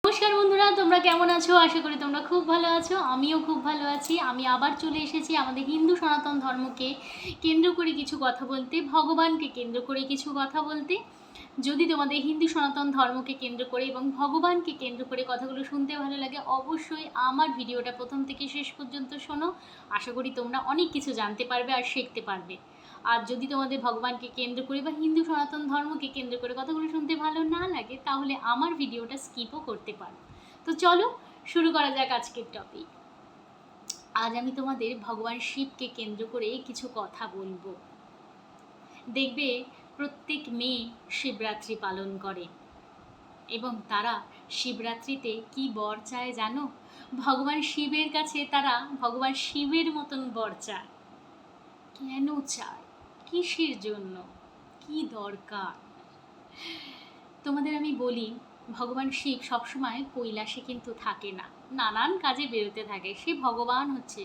নমস্কার বন্ধুরা, তোমরা কেমন আছো? আশা করি তোমরা খুব ভালো আছো। আমিও খুব ভালো আছি। আমি আবার চলে এসেছি আমাদের হিন্দু সনাতন ধর্মকে কেন্দ্র করে কিছু কথা বলতে, ভগবানকে কেন্দ্র করে কিছু কথা বলতে। যদি তোমাদের হিন্দু সনাতন ধর্মকে কেন্দ্র করে এবং ভগবানকে কেন্দ্র করে কথাগুলো শুনতে ভালো লাগে, অবশ্যই আমার ভিডিওটা প্রথম থেকে শেষ পর্যন্ত শোনো। আশা করি তোমরা অনেক কিছু জানতে পারবে আর শিখতে পারবে। আর যদি তোমাদের ভগবানকে কেন্দ্র করে বা হিন্দু সনাতন ধর্মকে কেন্দ্র করে কথাগুলো শুনতে ভালো না লাগে, তাহলে আমার ভিডিওটা স্কিপও করতে পারো। তো চলো শুরু করা যাক আজকের টপিক। আজ আমি তোমাদের ভগবান শিবকে কেন্দ্র করে কিছু কথা বলবো। দেখবে প্রত্যেক মেয়ে শিবরাত্রি পালন করে এবং তারা শিবরাত্রিতে কি বর চায় জানো? ভগবান শিবের কাছে তারা ভগবান শিবের মতন বর চায়। কেন চায়? কিসের জন্য? কি দরকার? তোমাদের আমি বলি, ভগবান শিব সবসময় কৈলাসে কিন্তু থাকে না, নানান কাজে বেরোতে থাকে। সে ভগবান হচ্ছে,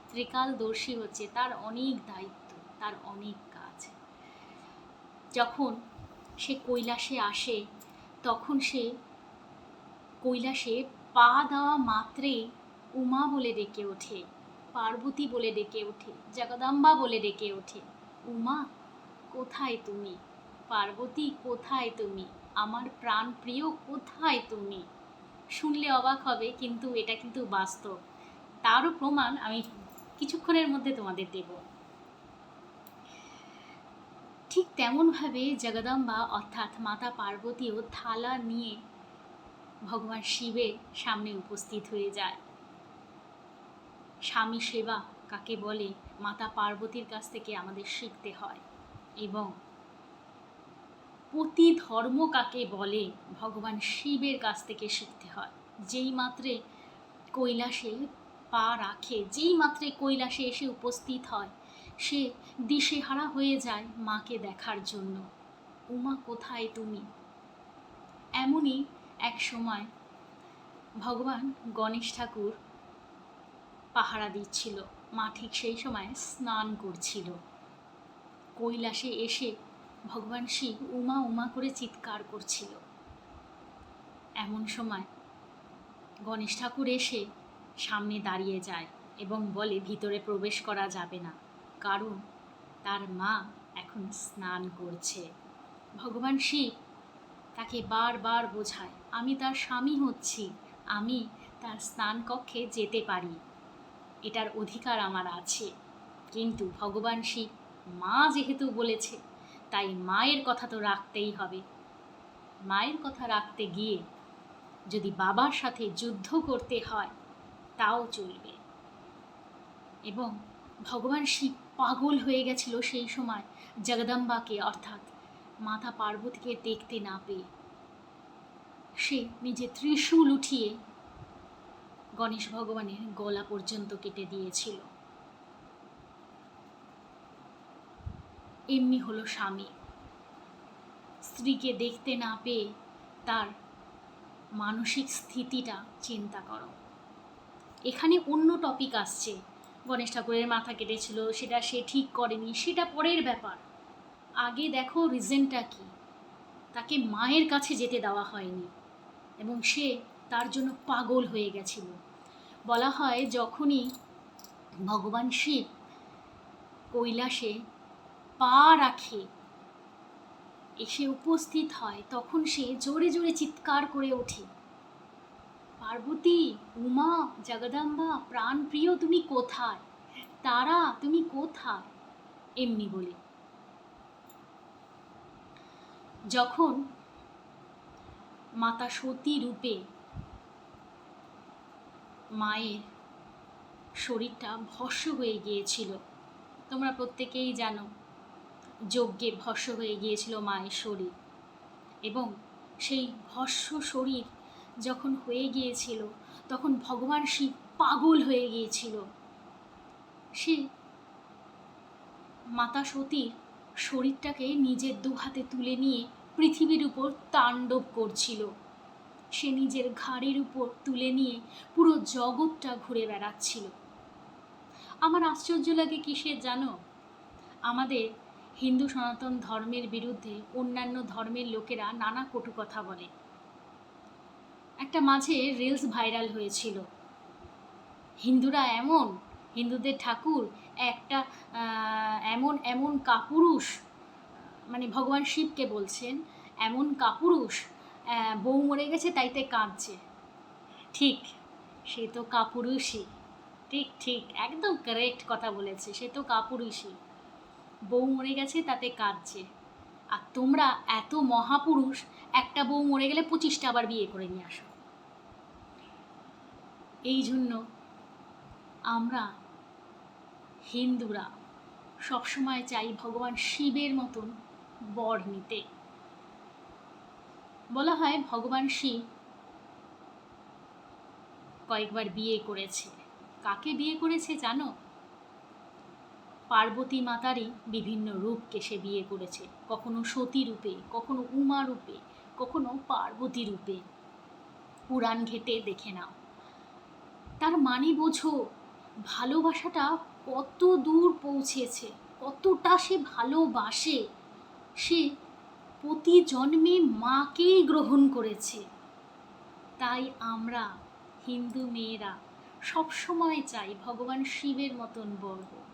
ত্রিকালদর্শী হচ্ছে, তার অনেক দায়িত্ব, তার অনেক কাজ। যখন সে কৈলাসে আসে তখন সে কৈলাসে পা দেওয়া মাত্রেই উমা বলে ডেকে ওঠে, পার্বতী বলে ডেকে ওঠে, জগদম্বা বলে ডেকে ওঠে। উমা কোথায় তুমি? পার্বতী কোথায় তুমি? আমার প্রাণ প্রিয় কোথায় তুমি? শুনলে অবাক হবে, কিন্তু এটা কিন্তু বাস্তব। তারও প্রমাণ আমি কিছুক্ষণের মধ্যে তোমাদের দেব। ঠিক তেমনভাবে জগদম্বা অর্থাৎ মাতা পার্বতীও থালা নিয়ে ভগবান শিবের সামনে উপস্থিত হয়ে যায়। স্বামী সেবা কাকে বলে মাতা পার্বতীর কাছ থেকে আমাদের শিখতে হয়, এবং পতি ধর্ম কাকে বলে ভগবান শিবের কাছ থেকে শিখতে হয়। যেই মাত্রে কৈলাসে পা রাখে, যেই মাত্রে কৈলাসে এসে উপস্থিত হয়, সে দিশেহারা হয়ে যায় মাকে দেখার জন্য। উমা কোথায় তুমি? এমনই এক সময় ভগবান গণেশ ঠাকুর পাহারা দিচ্ছিল। মা ঠিক সেই সময় স্নান করছিল। কৈলাসে এসে ভগবান শিব উমা উমা করে চিৎকার করছিল। এমন সময় গণেশ ঠাকুর এসে সামনে দাঁড়িয়ে যায় এবং বলে ভিতরে প্রবেশ করা যাবে না, কারণ তার মা এখন স্নান করছে। ভগবান শিব তাকে বারবার বোঝায়, আমি তার স্বামী হচ্ছি, আমি তার স্নান কক্ষে যেতে পারি, এটার অধিকার আমার আছে। কিন্তু ভগবান শিব মা যেহেতু বলেছে, তাই মায়ের কথা তো রাখতেই হবে। মায়ের কথা রাখতে গিয়ে যদি বাবার সাথে যুদ্ধ করতে হয় তাও চলবে। এবং ভগবান শিব পাগল হয়ে গেছিল সেই সময় জগদম্বাকে অর্থাৎ মাতা পার্বতীকে দেখতে না পেয়ে। সে নিজে ত্রিশূল উঠিয়ে গণেশ ভগবানের গলা পর্যন্ত কেটে দিয়েছিল। এমনি হলো স্বামী। স্ত্রীকে দেখতে না পেয়ে তার মানসিক স্থিতিটা চিন্তা করো। এখানে অন্য টপিক আসছে, গণেশ ঠাকুরের মাথা কেটেছিল, সেটা সে ঠিক করেনি, সেটা পরের ব্যাপার। আগে দেখো রিজনটা কি। তাকে মায়ের কাছে যেতে দেওয়া হয়নি এবং সে তার জন্য পাগল হয়ে গেছিল। বলা হয় যখনই ভগবান শিব কৈলাসে পা রাখে, এসে উপস্থিত হয়, তখন সে জোরে জোরে চিৎকার করে ওঠে, পার্বতী, উমা, জগদম্বা, প্রাণ প্রিয় তুমি কোথায়? তারা তুমি কোথায়? এমনি বলে। যখন মাতা সতী রূপে মায়ের শরীরটা ভস্ম হয়ে গিয়েছিল, তোমরা প্রত্যেকেই জানো, যজ্ঞে ভস্ম হয়ে গিয়েছিল মায়ের শরীর, এবং সেই ভস্ম শরীর যখন হয়ে গিয়েছিল তখন ভগবান শিব পাগল হয়ে গিয়েছিল। সে মাতা সতীর শরীরটাকে নিজের দু হাতে তুলে নিয়ে পৃথিবীর উপর তাণ্ডব করছিল। সে নিজের ঘাড়ের উপর তুলে নিয়ে পুরো জগৎটা ঘুরে বেড়াচ্ছিল। আমার আশ্চর্য লাগে কিসের জানো? আমাদের হিন্দু সনাতন ধর্মের বিরুদ্ধে অন্যান্য ধর্মের লোকেরা নানা কটু কথা বলে। একটা মাঝে রিলস ভাইরাল হয়েছিল, হিন্দুদের ঠাকুর একটা এমন এমন কাপুরুষ, মানে ভগবান শিবকে বলছেন এমন কাপুরুষ, বউ মরে গেছে তাইতে কাঁদছে। ঠিক, সে তো কাপুরুষই, ঠিক ঠিক একদম কারেক্ট কথা বলেছে, সে তো কাপুরুষই, বউ মরে গেছে তাতে কাঁদছে। আর তোমরা এত মহাপুরুষ, একটা বউ মরে গেলে 25টা আবার বিয়ে করে নিয়ে আসো। এই জন্য আমরা হিন্দুরা সবসময় চাই ভগবান শিবের মতন বর নিতে। বলা হয় ভগবান শিব কয়েকবার বিয়ে করেছে। কাকে বিয়ে করেছে জানো? পার্বতী মাতারই বিভিন্ন রূপকে সে বিয়ে করেছে, কখনো সতী রূপে, কখনো উমা রূপে, কখনো পার্বতী রূপে। পুরাণ ঘেটে দেখে নাও। তার মানে বোঝো ভালোবাসাটা কত দূর পৌঁছেছে, কতটা সে ভালোবাসে। সে প্রতি জন্মে মাকেই গ্রহণ করেছে। তাই আমরা হিন্দু মেয়েরা সবসময় চাই ভগবান শিবের মতন বর হোক।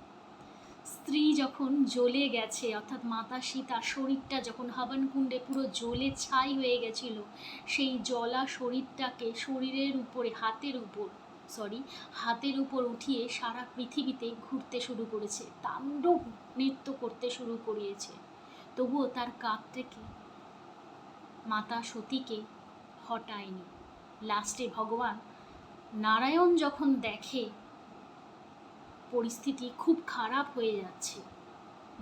স্ত্রী যখন জ্বলে গেছে, অর্থাৎ মাতা সীতা শরীরটা যখন হবনকুণ্ডে পুরো জ্বলে ছাই হয়ে গেছিল, সেই জ্বলা শরীরটাকে শরীরের উপরে হাতের উপর উঠিয়ে সারা পৃথিবীতে ঘুরতে শুরু করেছে, তাণ্ডব নৃত্য করতে শুরু করিয়েছে। তবুও তার কাঁধ থেকে মাতা সতীকে হটায়নি। লাস্টে ভগবান নারায়ণ যখন দেখে পরিস্থিতি খুব খারাপ হয়ে যাচ্ছে,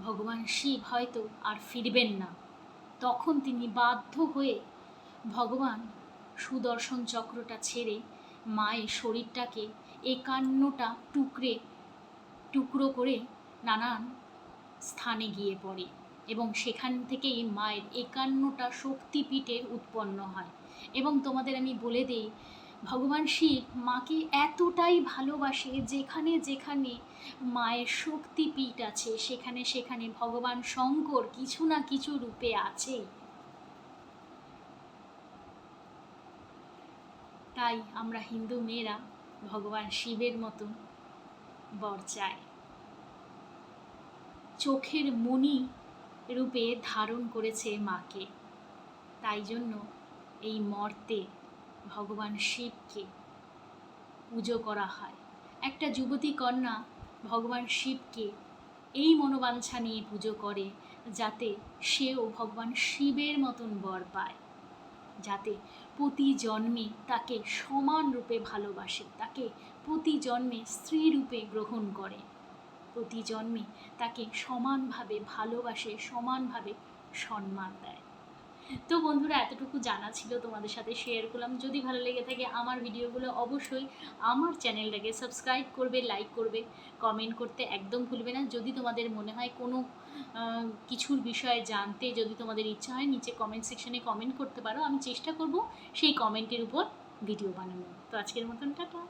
ভগবান শিব হয়তো আর ফিরবেন না, তখন তিনি বাধ্য হয়ে ভগবান সুদর্শন চক্রটা ছেড়ে মায়ের শরীরটাকে 51টা টুকরো করে নানান স্থানে গিয়ে পড়ে, এবং সেখান থেকেই মায়ের 51টা শক্তিপীঠের উৎপন্ন হয়। এবং তোমাদের আমি বলে দিই, ভগবান শিব মাকে এতটাই ভালোবাসে, যেখানে যেখানে মায়ের শক্তিপীঠ আছে সেখানে সেখানে ভগবান শঙ্কর কিছু না কিছু রূপে আছেই। তাই আমরা হিন্দু মেয়েরা ভগবান শিবের মতন বর চাই। চোখের মণি রূপে ধারণ করেছে মাকে, তাই জন্য এই মর্তে ভগবান শিবকে পুজো করা হয়। একটা যুবতী কন্যা ভগবান শিবকে এই মনোবাঞ্ছা নিয়ে পুজো করে, যাতে সেও ভগবান শিবের মতন বর পায়, যাতে প্রতি জন্মে তাকে সমান রূপে ভালোবাসে, তাকে প্রতি জন্মে স্ত্রী রূপে গ্রহণ করে, প্রতি জন্মে তাকে সমানভাবে ভালোবাসে, সমানভাবে সম্মান দেয়। তো বন্ধুরা, এতটুকু জানা ছিল, তোমাদের সাথে শেয়ার করলাম। যদি ভালো লেগে থাকে আমার ভিডিওগুলো, অবশ্যই আমার চ্যানেলটাকে সাবস্ক্রাইব করবে, লাইক করবে, কমেন্ট করতে একদম ভুলবে না। যদি তোমাদের মনে হয় কোনো কিছুর বিষয়ে জানতে, যদি তোমাদের ইচ্ছা হয়, নিচে কমেন্ট সেকশনে কমেন্ট করতে পারো, আমি চেষ্টা করব সেই কমেন্টের উপর ভিডিও বানানো। তো আজকের মতন টাটা।